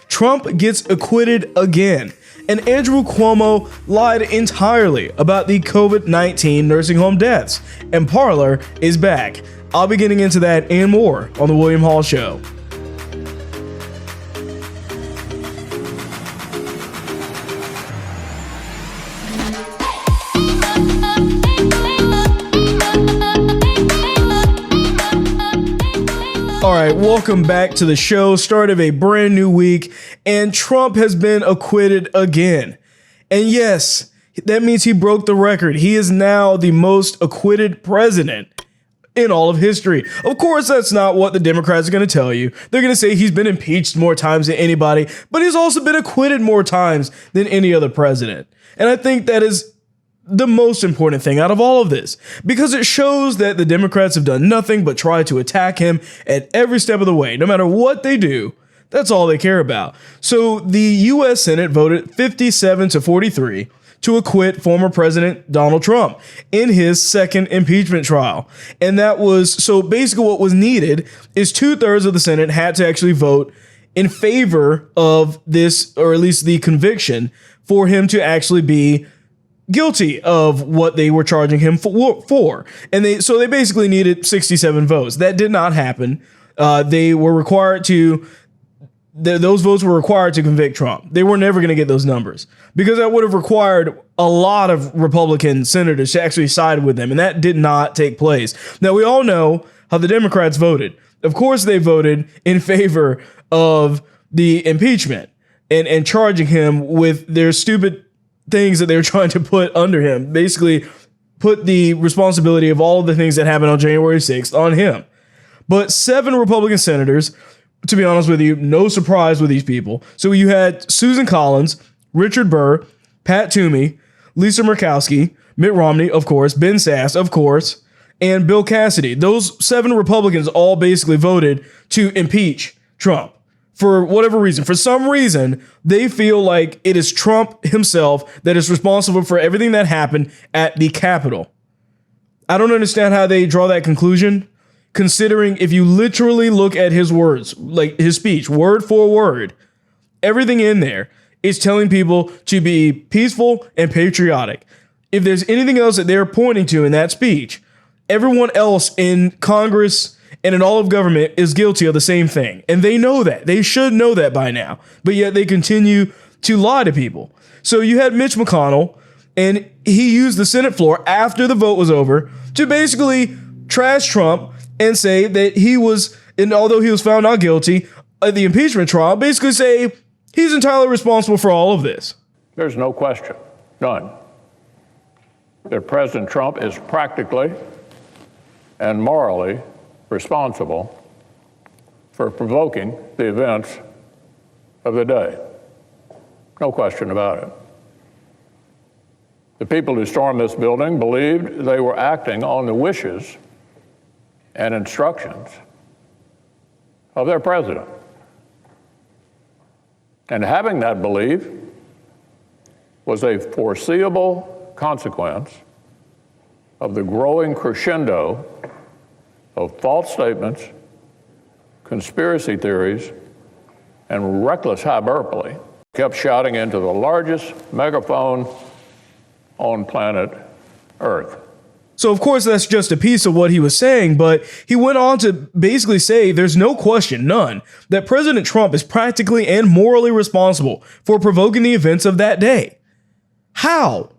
Trump gets acquitted again, and Andrew Cuomo lied entirely about the COVID-19 nursing home deaths, and Parlor is back. I'll be getting into that and more on The William Hall Show. All right, welcome back to the show. Start of a brand new week, and Trump has been acquitted again. And yes, that means he broke the record. He is now the most acquitted president in all of history. Of course, that's not what the Democrats are going to tell you. They're going to say he's been impeached more times than anybody, but he's also been acquitted more times than any other president. And I think that is the most important thing out of all of this, because it shows that the Democrats have done nothing but try to attack him at every step of the way. No matter what they do, that's all they care about. So the U.S. Senate voted 57-43 to acquit former President Donald Trump in his second impeachment trial. And that was, so basically what was needed is 2/3 of the Senate had to actually vote in favor of this, or at least the conviction, for him to actually be guilty of what they were charging him for. And they basically needed 67 votes. That did not happen. They were required to, those votes were required to convict Trump. They were never going to get those numbers, because that would have required a lot of Republican senators to actually side with them. And that did not take place. Now, we all know how the Democrats voted. Of course, they voted in favor of the impeachment and charging him with their stupid things that they were trying to put under him, basically put the responsibility of all of the things that happened on January 6th on him. But 7 Republican senators, to be honest with you, no surprise with these people. So you had Susan Collins, Richard Burr, Pat Toomey, Lisa Murkowski, Mitt Romney, of course, Ben Sasse, of course, and Bill Cassidy. Those 7 Republicans all basically voted to impeach Trump. For whatever reason, for some reason, they feel like it is Trump himself that is responsible for everything that happened at the Capitol. I don't understand how they draw that conclusion, considering if you literally look at his words, like his speech, word for word, everything in there is telling people to be peaceful and patriotic. If there's anything else that they're pointing to in that speech, everyone else in Congress and in all of government is guilty of the same thing. And they know that. They should know that by now. But yet they continue to lie to people. So you had Mitch McConnell, and he used the Senate floor after the vote was over to basically trash Trump and say that he was, and although he was found not guilty at the impeachment trial, basically say he's entirely responsible for all of this. There's no question, none, that President Trump is practically and morally responsible for provoking the events of the day. No question about it. The people who stormed this building believed they were acting on the wishes and instructions of their president. And having that belief was a foreseeable consequence of the growing crescendo of false statements, conspiracy theories, and reckless hyperbole, kept shouting into the largest megaphone on planet Earth. So, of course, that's just a piece of what he was saying, but he went on to basically say there's no question, none, that President Trump is practically and morally responsible for provoking the events of that day. How?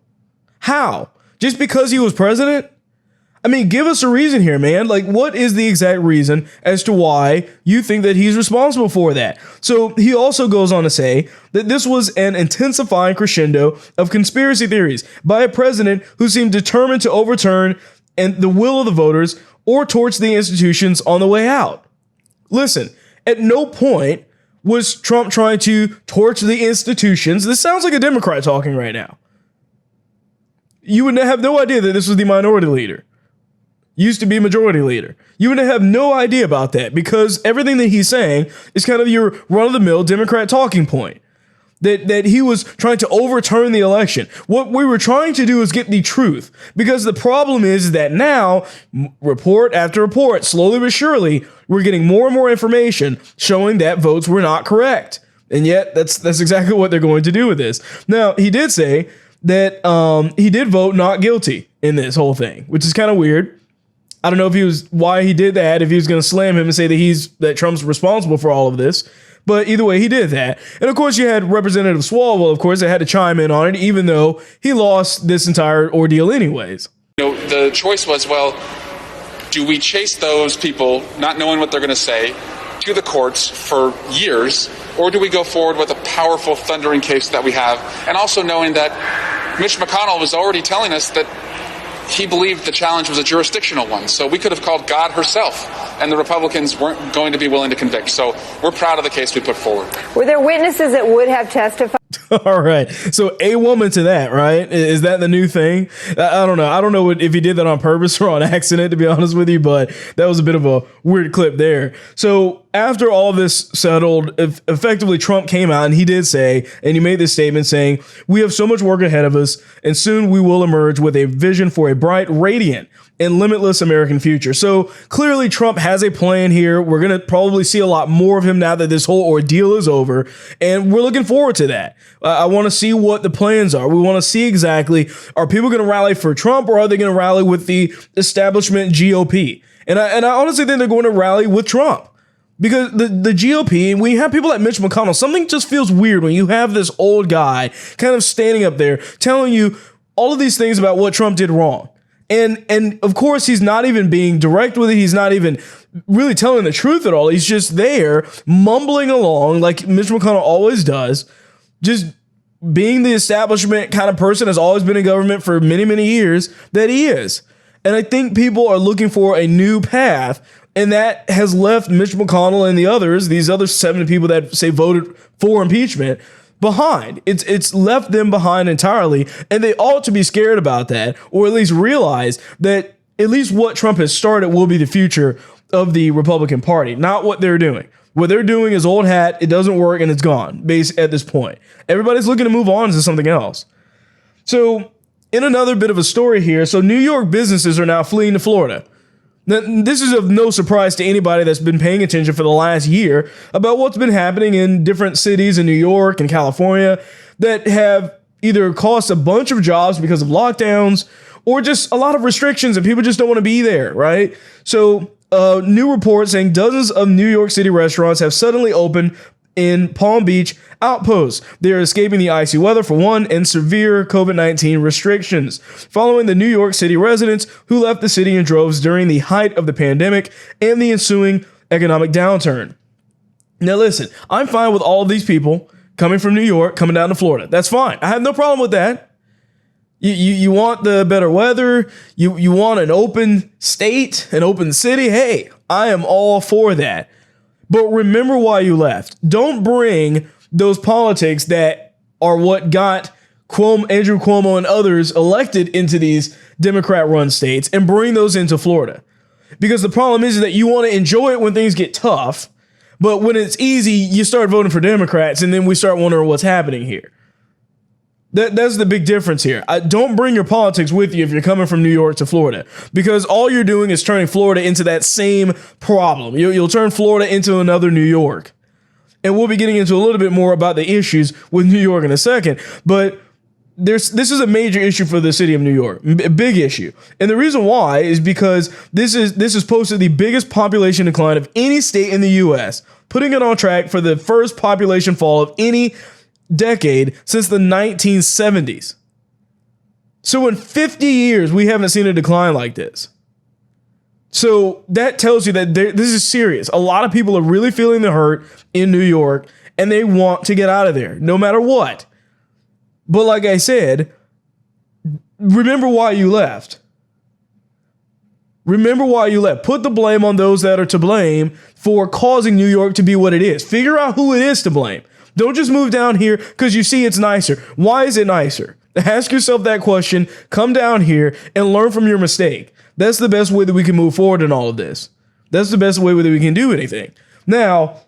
How? Just because he was president? I mean, give us a reason here, man. Like, what is the exact reason as to why you think that he's responsible for that? So he also goes on to say that this was an intensifying crescendo of conspiracy theories by a president who seemed determined to overturn the will of the voters or torch the institutions on the way out. Listen, at no point was Trump trying to torch the institutions. This sounds like a Democrat talking right now. You would have no idea that this was the minority leader. Used to be majority leader. You would have no idea about that, because everything that he's saying is kind of your run-of-the-mill Democrat talking point. That he was trying to overturn the election. What we were trying to do is get the truth, because the problem is that now, report after report, slowly but surely, we're getting more and more information showing that votes were not correct. And yet that's exactly what they're going to do with this. Now, he did say that he did vote not guilty in this whole thing, which is kind of weird. I don't know if why he did that, if he was going to slam him and say that Trump's responsible for all of this. But either way, he did that. And of course, you had Representative Swalwell, of course, that had to chime in on it, even though he lost this entire ordeal anyways. The choice was, well, do we chase those people, not knowing what they're going to say, to the courts for years, or do we go forward with a powerful, thundering case that we have, and also knowing that Mitch McConnell was already telling us that he believed the challenge was a jurisdictional one. So we could have called God herself, and the Republicans weren't going to be willing to convict. So we're proud of the case we put forward. Were there witnesses that would have testified? All right. So a woman to that, right? Is that the new thing? I don't know. I don't know if he did that on purpose or on accident, to be honest with you, but that was a bit of a weird clip there. So after all this settled, effectively Trump came out and he did say, and he made this statement saying, we have so much work ahead of us, and soon we will emerge with a vision for a bright, radiant, and limitless American future. So clearly Trump has a plan here. We're going to probably see a lot more of him now that this whole ordeal is over. And we're looking forward to that. I want to see what the plans are. We want to see exactly, are people going to rally for Trump, or are they going to rally with the establishment GOP? And I honestly think they're going to rally with Trump. Because the GOP, when you have people like Mitch McConnell, something just feels weird when you have this old guy kind of standing up there telling you all of these things about what Trump did wrong. And of course, he's not even being direct with it. He's not even really telling the truth at all. He's just there mumbling along like Mitch McConnell always does, just being the establishment kind of person, has always been in government for many, many years that he is. And I think people are looking for a new path, and that has left Mitch McConnell and the others, these other 70 people that say voted for impeachment, behind. It's left them behind entirely, and they ought to be scared about that, or at least realize that at least what Trump has started will be the future of the Republican Party, not what they're doing. What they're doing is old hat, it doesn't work, and it's gone, based at this point. Everybody's looking to move on to something else. So, in another bit of a story here, so New York businesses are now fleeing to Florida. Now, this is of no surprise to anybody that's been paying attention for the last year about what's been happening in different cities in New York and California that have either cost a bunch of jobs because of lockdowns or just a lot of restrictions and people just don't want to be there, right? So new report saying dozens of New York City restaurants have suddenly opened in Palm Beach outposts. They are escaping the icy weather for one and severe COVID-19 restrictions following the New York City residents who left the city in droves during the height of the pandemic and the ensuing economic downturn. Now listen, I'm fine with all of these people coming from New York, coming down to Florida. That's fine. I have no problem with that. You want the better weather, you want an open state, an open city. Hey, I am all for that. But remember why you left. Don't bring those politics that are what got Andrew Cuomo and others elected into these Democrat-run states and bring those into Florida. Because the problem is that you want to enjoy it when things get tough, but when it's easy, you start voting for Democrats, and then we start wondering what's happening here. That's the big difference here. Don't bring your politics with you if you're coming from New York to Florida, because all you're doing is turning Florida into that same problem. You'll turn Florida into another New York. And we'll be getting into a little bit more about the issues with New York in a second. But this is a major issue for the city of New York, a big issue. And the reason why is because this is posted the biggest population decline of any state in the U.S., putting it on track for the first population fall of any decade since the 1970s. So in 50 years, we haven't seen a decline like this. So that tells you that this is serious. A lot of people are really feeling the hurt in New York, and they want to get out of there, no matter what. But like I said, remember why you left. Remember why you left. Put the blame on those that are to blame for causing New York to be what it is. Figure out who it is to blame. Don't just move down here because you see it's nicer. Why is it nicer? Ask yourself that question. Come down here and learn from your mistake. That's the best way that we can move forward in all of this. That's the best way that we can do anything. Now,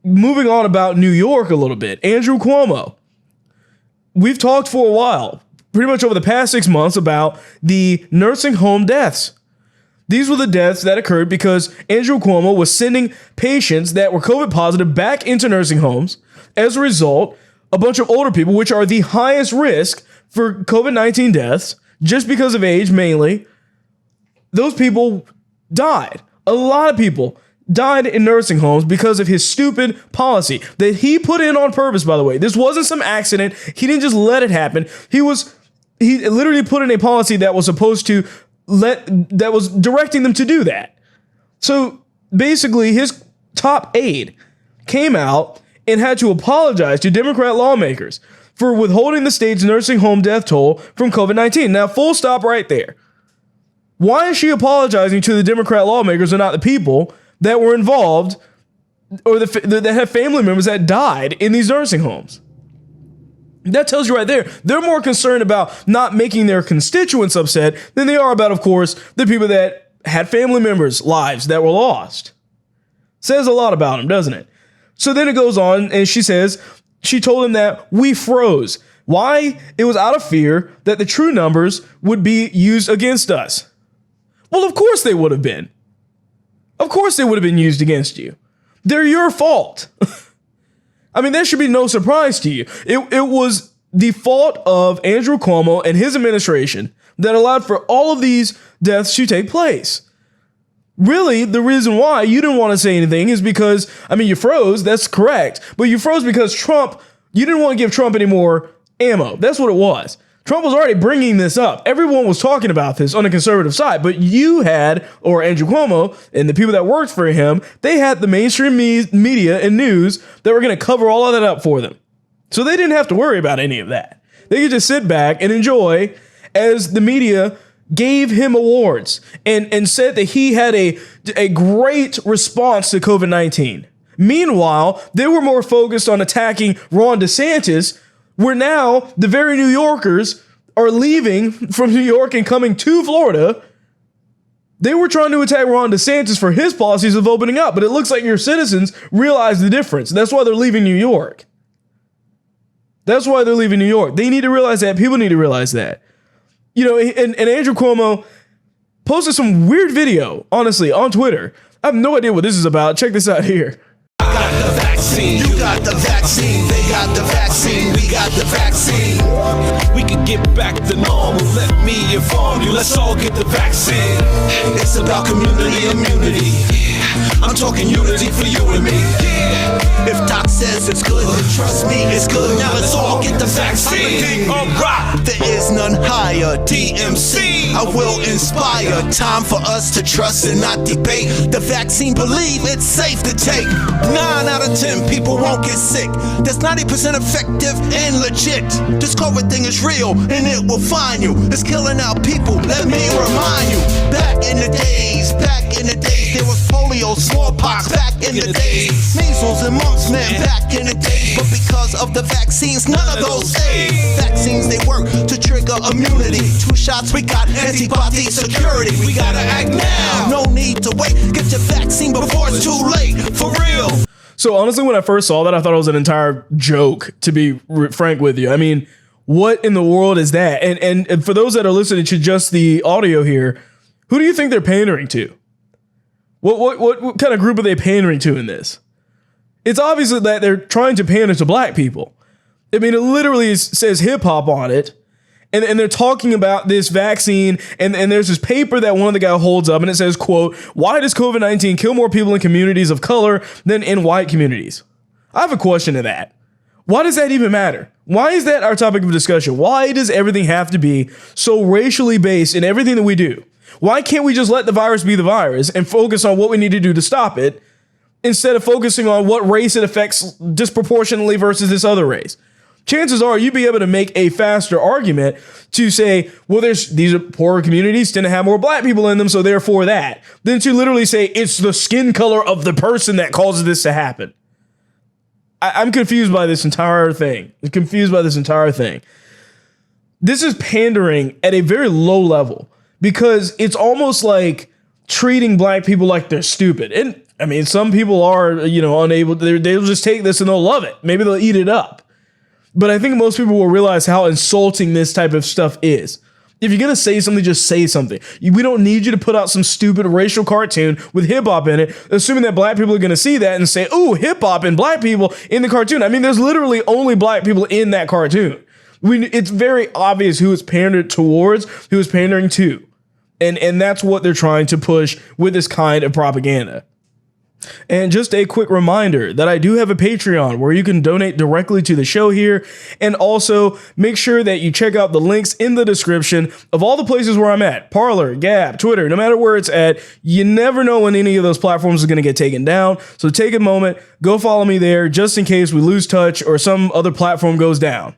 moving on about New York a little bit. Andrew Cuomo. We've talked for a while, pretty much over the past 6 months, about the nursing home deaths. These were the deaths that occurred because Andrew Cuomo was sending patients that were COVID positive back into nursing homes As a result, a bunch of older people, which are the highest risk for COVID-19 deaths, just because of age mainly, those people died. A lot of people died in nursing homes because of his stupid policy that he put in on purpose, by the way. This wasn't some accident. He didn't just let it happen. He literally put in a policy that was supposed to that was directing them to do that. So basically, his top aide came out and had to apologize to Democrat lawmakers for withholding the state's nursing home death toll from COVID-19. Now, full stop right there. Why is she apologizing to the Democrat lawmakers and not the people that were involved or that have family members that died in these nursing homes? That tells you right there, they're more concerned about not making their constituents upset than they are about, of course, the people that had family members' lives that were lost. Says a lot about them, doesn't it? So then it goes on and she says, she told him that we froze. Why? It was out of fear that the true numbers would be used against us. Well, of course they would have been. Of course they would have been used against you. They're your fault. I mean, that should be no surprise to you. It was the fault of Andrew Cuomo and his administration that allowed for all of these deaths to take place. Really, the reason why you didn't want to say anything is because, I mean, you froze, that's correct, but you froze because you didn't want to give Trump any more ammo. That's what it was. Trump was already bringing this up. Everyone was talking about this on the conservative side, but you had, or Andrew Cuomo and the people that worked for him, they had the mainstream media and news that were going to cover all of that up for them. So they didn't have to worry about any of that. They could just sit back and enjoy as the media gave him awards and said that he had a great response to COVID-19. Meanwhile, they were more focused on attacking Ron DeSantis, where now the very New Yorkers are leaving from New York and coming to Florida. They were trying to attack Ron DeSantis for his policies of opening up, but it looks like your citizens realize the difference. That's why they're leaving New York. That's why they're leaving New York. They need to realize that. People need to realize that. You know, and Andrew Cuomo posted some weird video, honestly, on Twitter. I have no idea what this is about. Check this out here. Got the vaccine, you got the vaccine, they got the vaccine, we got the vaccine. We can get back to normal, let me inform you, let's all get the vaccine. It's about community immunity, I'm talking unity for you and me. If Doc says it's good, then trust me, it's good. Now let's all get the vaccine. Alright, there is none higher, DMC, I will inspire. Time for us to trust and not debate. The vaccine, believe it's safe to take. 9 out of 10 people won't get sick. That's 90% effective and legit. This COVID thing is real and it will find you. It's killing out people, let me remind you. Back in the days, there was polio, smallpox, back in the days. Measles and mumps, man, back in the days. But because of the vaccines, none of those save. Vaccines, they work to trigger immunity. 2 shots, we got antibody security. We gotta act now, no need to wait. Get your vaccine before it's too late, for real. So honestly, when I first saw that, I thought it was an entire joke, to be frank with you. I mean, what in the world is that? And for those that are listening to just the audio here, who do you think they're pandering to? What kind of group are they pandering to in this? It's obvious that they're trying to pander to black people. I mean, it literally says hip hop on it. And they're talking about this vaccine, and there's this paper that one of the guys holds up, and it says, quote, why does COVID-19 kill more people in communities of color than in white communities? I have a question to that. Why does that even matter? Why is that our topic of discussion? Why does everything have to be so racially based in everything that we do? Why can't we just let the virus be the virus and focus on what we need to do to stop it instead of focusing on what race it affects disproportionately versus this other race? Chances are you'd be able to make a faster argument to say, well, these are poorer communities tend to have more black people in them, so therefore that, than to literally say it's the skin color of the person that causes this to happen. I'm confused by this entire thing. This is pandering at a very low level because it's almost like treating black people like they're stupid. And I mean, some people are, unable, they'll just take this and they'll love it. Maybe they'll eat it up. But I think most people will realize how insulting this type of stuff is. If you're going to say something, just say something. We don't need you to put out some stupid racial cartoon with hip hop in it, assuming that black people are going to see that and say, "Ooh, hip hop and black people in the cartoon." I mean, there's literally only black people in that cartoon. It's very obvious who it's pandered towards, who it's pandering to. And that's what they're trying to push with this kind of propaganda. And just a quick reminder that I do have a Patreon where you can donate directly to the show here. And also make sure that you check out the links in the description of all the places where I'm at. Parlor, Gab, Twitter, no matter where it's at. You never know when any of those platforms are going to get taken down. So take a moment, go follow me there just in case we lose touch or some other platform goes down.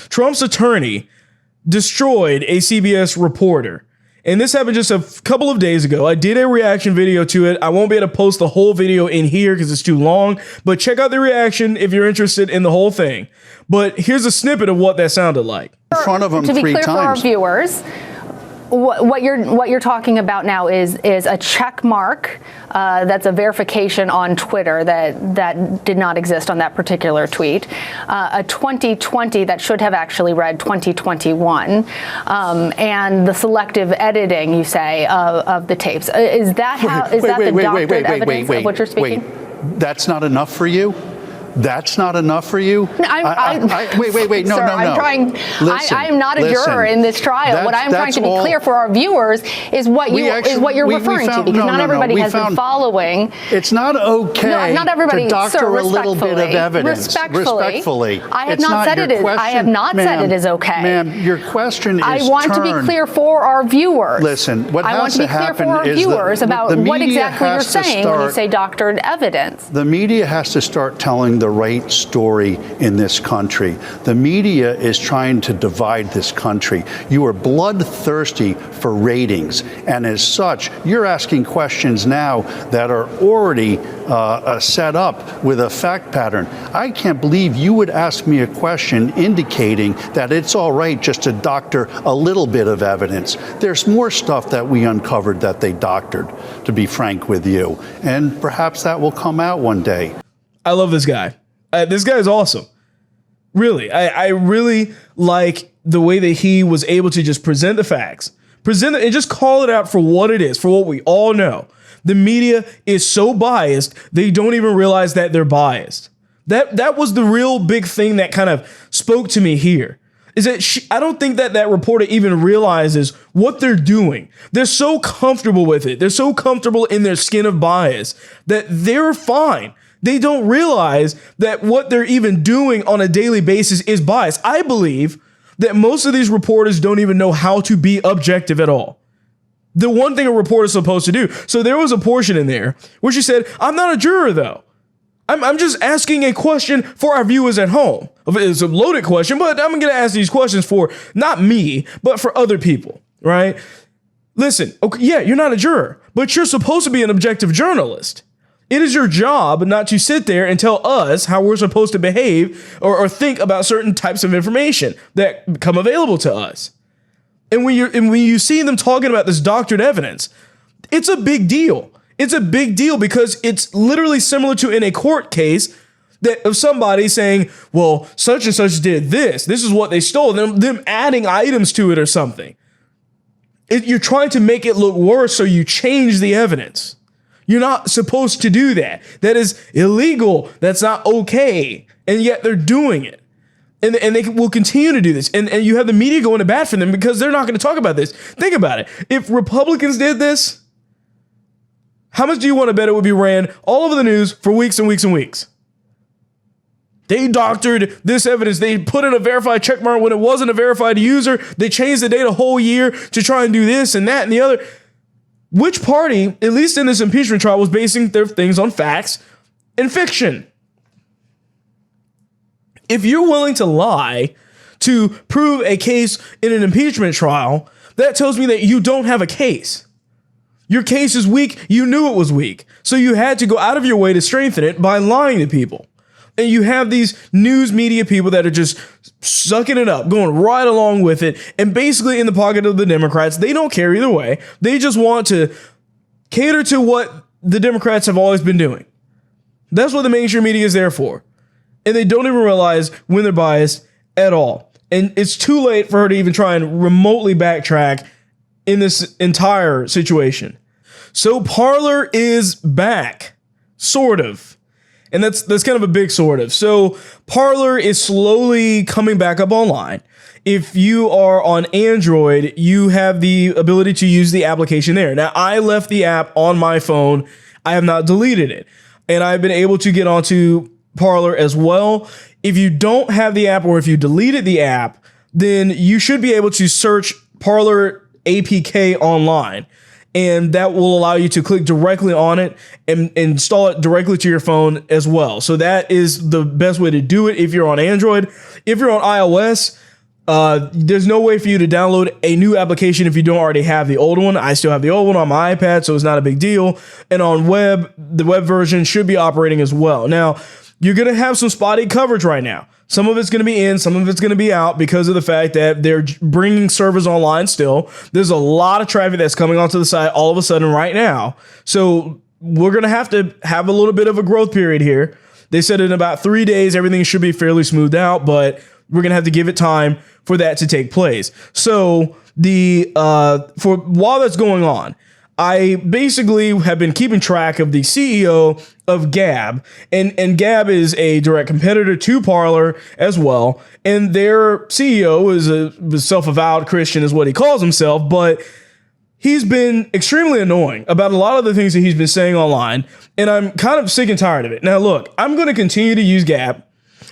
Trump's attorney destroyed a CBS reporter. And this happened just a couple of days ago. I did a reaction video to it. I won't be able to post the whole video in here because it's too long, but check out the reaction if you're interested in the whole thing. But here's a snippet of what that sounded like. In front of them 3 times. To be clear for our viewers, what you're talking about now is a check mark. That's a verification on Twitter that did not exist on that particular tweet. A 2020 that should have actually read 2021, and the selective editing, you say, of the tapes. Is that how? Is that the doctored evidence of what you're speaking? Wait, that's not enough for you? That's not enough for you? Wait. No, sir, no. I am not a juror in this trial. What I'm trying to be clear for our viewers is what you're referring to, because not everybody has been following. It's not okay. Not everybody, to doctor sir, a little bit of evidence. Respectfully. I have not said it is. I have not said it is okay. Ma'am, your question is I want to be clear for our viewers. Listen, what has to happen I want to be clear for our viewers about what exactly you're saying when you say doctored evidence. The media has to start telling the right story in this country. The media is trying to divide this country. You are bloodthirsty for ratings, and as such, you're asking questions now that are already set up with a fact pattern. I can't believe you would ask me a question indicating that it's all right just to doctor a little bit of evidence. There's more stuff that we uncovered that they doctored, to be frank with you, and perhaps that will come out one day. I love this guy. This guy is awesome. Really. I really like the way that he was able to just present the facts, present it and just call it out for what it is, for what we all know. The media is so biased, they don't even realize that they're biased. That was the real big thing that kind of spoke to me here. Is that I don't think that reporter even realizes what they're doing. They're so comfortable with it. They're so comfortable in their skin of bias that they're fine. They don't realize that what they're even doing on a daily basis is bias. I believe that most of these reporters don't even know how to be objective at all. The one thing a reporter is supposed to do. So there was a portion in there where she said, "I'm not a juror, though. I'm just asking a question for our viewers at home." It's a loaded question, but I'm going to ask these questions for not me, but for other people, right? Listen, okay, yeah, you're not a juror, but you're supposed to be an objective journalist. It is your job not to sit there and tell us how we're supposed to behave or think about certain types of information that become available to us. And when you see them talking about this doctored evidence, it's a big deal. It's a big deal because it's literally similar to in a court case that of somebody saying, well, such and such did this. This is what they stole. Them adding items to it or something. You're trying to make it look worse, so you change the evidence. You're not supposed to do that. That is illegal. That's not okay. And yet they're doing it. And they will continue to do this. And you have the media going to bat for them because they're not going to talk about this. Think about it. If Republicans did this, how much do you want to bet it would be ran all over the news for weeks and weeks and weeks? They doctored this evidence. They put in a verified checkmark when it wasn't a verified user. They changed the date a whole year to try and do this and that and the other. Which party, at least in this impeachment trial, was basing their things on facts and fiction? If you're willing to lie to prove a case in an impeachment trial, that tells me that you don't have a case. Your case is weak. You knew it was weak. So you had to go out of your way to strengthen it by lying to people. And you have these news media people that are just sucking it up, going right along with it. And basically in the pocket of the Democrats, they don't care either way. They just want to cater to what the Democrats have always been doing. That's what the mainstream media is there for. And they don't even realize when they're biased at all. And it's too late for her to even try and remotely backtrack in this entire situation. So Parler is back, sort of. And that's kind of a big sort of. So Parler is slowly coming back up online. If you are on Android, you have the ability to use the application there. Now, I left the app on my phone. I have not deleted it. And I've been able to get onto Parler as well. If you don't have the app, or if you deleted the app, then you should be able to search Parler APK online. And that will allow you to click directly on it and install it directly to your phone as well. So that is the best way to do it if you're on Android. If you're on iOS, there's no way for you to download a new application if you don't already have the old one. I still have the old one on my iPad, so it's not a big deal. And on web, the web version should be operating as well. Now, you're going to have some spotty coverage right now. Some of it's going to be in, some of it's going to be out because of the fact that they're bringing servers online still. There's a lot of traffic that's coming onto the site all of a sudden right now. So we're going to have a little bit of a growth period here. They said in about 3 days, everything should be fairly smoothed out, but we're going to have to give it time for that to take place. So while that's going on, I basically have been keeping track of the CEO of Gab, and Gab is a direct competitor to Parler as well. And their CEO is a self-avowed Christian, is what he calls himself, but he's been extremely annoying about a lot of the things that he's been saying online, and I'm kind of sick and tired of it. Now, look, I'm going to continue to use Gab.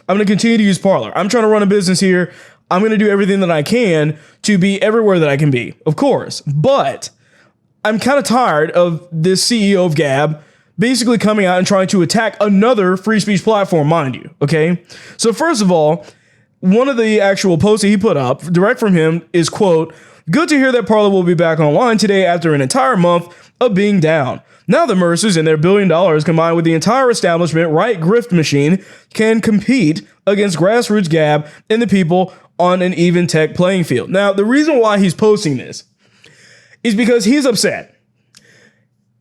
I'm going to continue to use Parler. I'm trying to run a business here. I'm going to do everything that I can to be everywhere that I can be, of course, but I'm kind of tired of this CEO of Gab basically coming out and trying to attack another free speech platform, mind you. Okay. So first of all, one of the actual posts that he put up direct from him is, quote, "Good to hear that Parler will be back online today after an entire month of being down. Now the Mercers and their $1 billion combined with the entire establishment right grift machine can compete against grassroots Gab and the people on an even tech playing field." Now, the reason why he's posting this is because he's upset.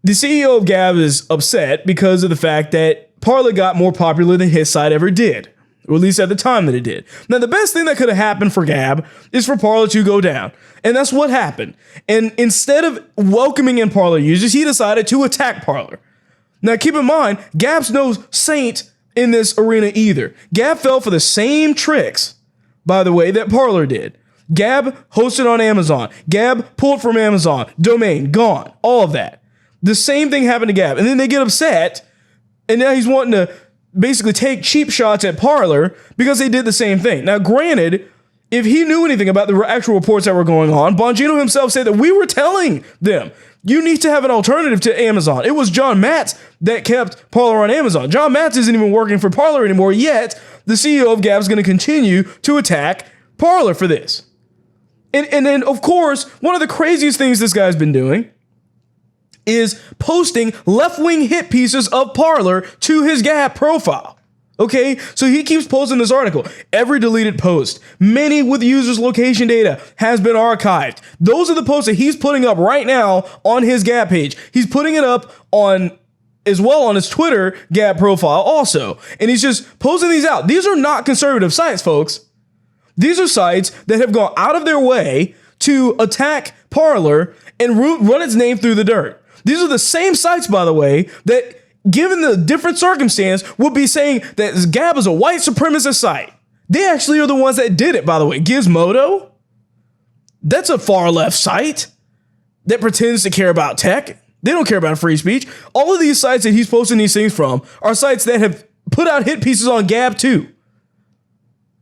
The CEO of Gab is upset because of the fact that Parler got more popular than his site ever did, or at least at the time that it did. Now, the best thing that could have happened for Gab is for Parler to go down, and that's what happened. And instead of welcoming in Parler users, he decided to attack Parler. Now, keep in mind, Gab's no saint in this arena either. Gab fell for the same tricks, by the way, that Parler did. Gab hosted on Amazon. Gab pulled from Amazon. Domain gone. All of that. The same thing happened to Gab. And then they get upset. And now he's wanting to basically take cheap shots at Parler because they did the same thing. Now, granted, if he knew anything about the actual reports that were going on, Bongino himself said that we were telling them, you need to have an alternative to Amazon. It was John Matz that kept Parler on Amazon. John Matz isn't even working for Parler anymore, yet the CEO of Gab is going to continue to attack Parler for this. And then, of course, one of the craziest things this guy's been doing is posting left-wing hit pieces of Parler to his Gab profile. Okay, so he keeps posting this article. Every deleted post, many with users' location data, has been archived. Those are the posts that he's putting up right now on his Gab page. He's putting it up on as well on his Twitter Gab profile also. And he's just posting these out. These are not conservative sites, folks. These are sites that have gone out of their way to attack Parler and run its name through the dirt. These are the same sites, by the way, that, given the different circumstance, would be saying that Gab is a white supremacist site. They actually are the ones that did it, by the way. Gizmodo, that's a far left site that pretends to care about tech. They don't care about free speech. All of these sites that he's posting these things from are sites that have put out hit pieces on Gab too.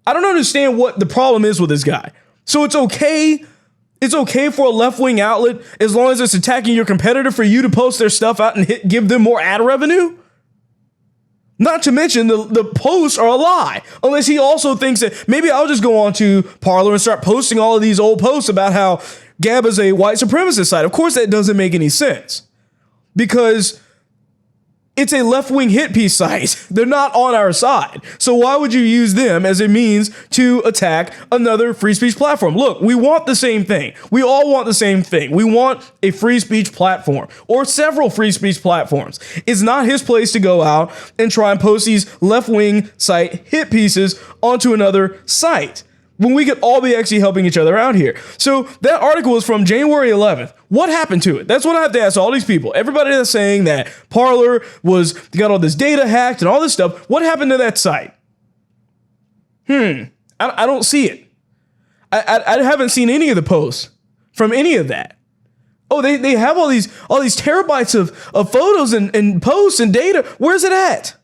I don't understand what the problem is with this guy. So it's okay for a left-wing outlet, as long as it's attacking your competitor, for you to post their stuff out and give them more ad revenue? Not to mention the posts are a lie. Unless he also thinks that maybe I'll just go on to Parler and start posting all of these old posts about how Gab is a white supremacist site. Of course, that doesn't make any sense, because it's a left-wing hit piece site. They're not on our side. So why would you use them as a means to attack another free speech platform? Look, we want the same thing. We all want the same thing. We want a free speech platform, or several free speech platforms. It's not his place to go out and try and post these left-wing site hit pieces onto another site. when we could all be actually helping each other out here? So that article was from January 11th. What happened to it? That's what I have to ask all these people. Everybody that's saying that Parler got all this data hacked and all this stuff. What happened to that site? I don't see it. I haven't seen any of the posts from any of that. Oh, they have all these terabytes of photos and posts and data. Where's it at?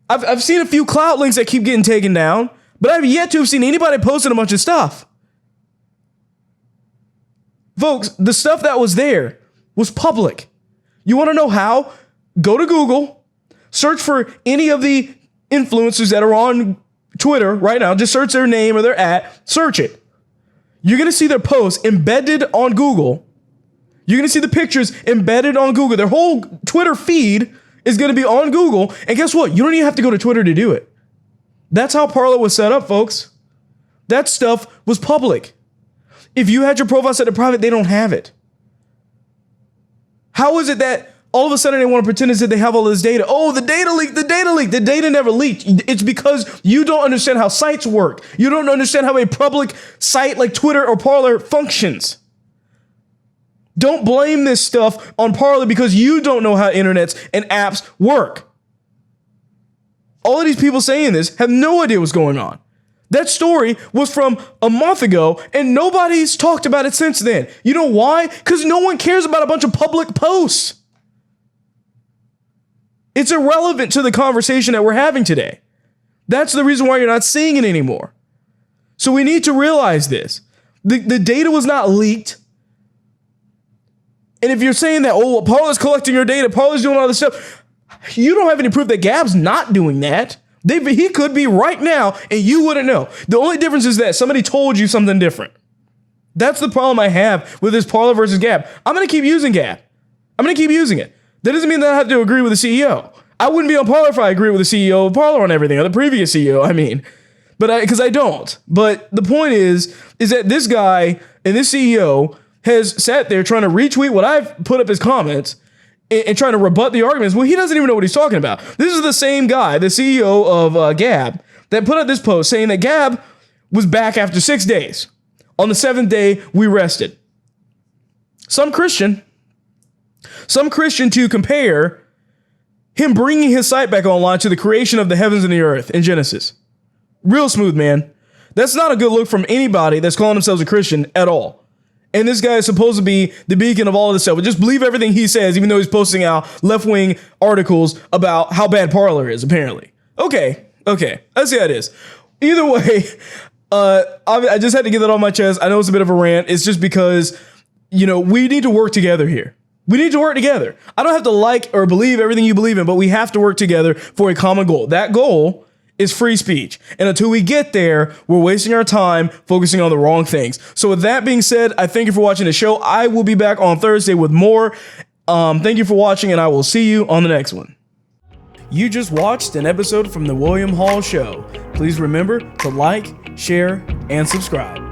I've seen a few cloud links that keep getting taken down, but I've yet to have seen anybody posting a bunch of stuff. Folks, the stuff that was there was public. You want to know how? Go to Google, search for any of the influencers that are on Twitter right now. Just search their name or their search it. You're going to see their posts embedded on Google. You're going to see the pictures embedded on Google. Their whole Twitter feed is going to be on Google. And guess what? You don't even have to go to Twitter to do it. That's how Parler was set up, folks. That stuff was public. If you had your profile set to private, they don't have it. How is it that all of a sudden they want to pretend as if they have all this data? Oh, the data leaked, the data leaked. The data never leaked. It's because you don't understand how sites work. You don't understand how a public site like Twitter or Parler functions. Don't blame this stuff on Parler because you don't know how internets and apps work. All of these people saying this have no idea what's going on. That story was from a month ago and nobody's talked about it since then. You know why? Because no one cares about a bunch of public posts. It's irrelevant to the conversation that we're having today. That's the reason why you're not seeing it anymore. So we need to realize this. The data was not leaked. And if you're saying that, oh, well, Parler's collecting your data, Parler's doing all this stuff, you don't have any proof that Gab's not doing that. He could be right now, and you wouldn't know. The only difference is that somebody told you something different. That's the problem I have with this Parler versus Gab. I'm going to keep using Gab. I'm going to keep using it. That doesn't mean that I have to agree with the CEO. I wouldn't be on Parler if I agree with the CEO of Parler on everything, or the previous CEO, I mean. But because I don't. But the point is that this guy and this CEO has sat there trying to retweet what I've put up as comments and trying to rebut the arguments. Well, he doesn't even know what he's talking about. This is the same guy, the CEO of Gab, that put up this post saying that Gab was back after 6 days. On the 7th day, we rested. Some Christian to compare him bringing his site back online to the creation of the heavens and the earth in Genesis. Real smooth, man. That's not a good look from anybody that's calling themselves a Christian at all. And this guy is supposed to be the beacon of all of this stuff. But just believe everything he says, even though he's posting out left-wing articles about how bad Parler is, apparently. Okay. Let's see how it is. Either way, I just had to get that off my chest. I know it's a bit of a rant. It's just because, we need to work together here. We need to work together. I don't have to like or believe everything you believe in, but we have to work together for a common goal. That goal is free speech. And until we get there, we're wasting our time focusing on the wrong things. So with that being said, I thank you for watching the show. I will be back on Thursday with more. Thank you for watching, and I will see you on the next one. You just watched an episode from The William Hall Show. Please remember to like, share, and subscribe.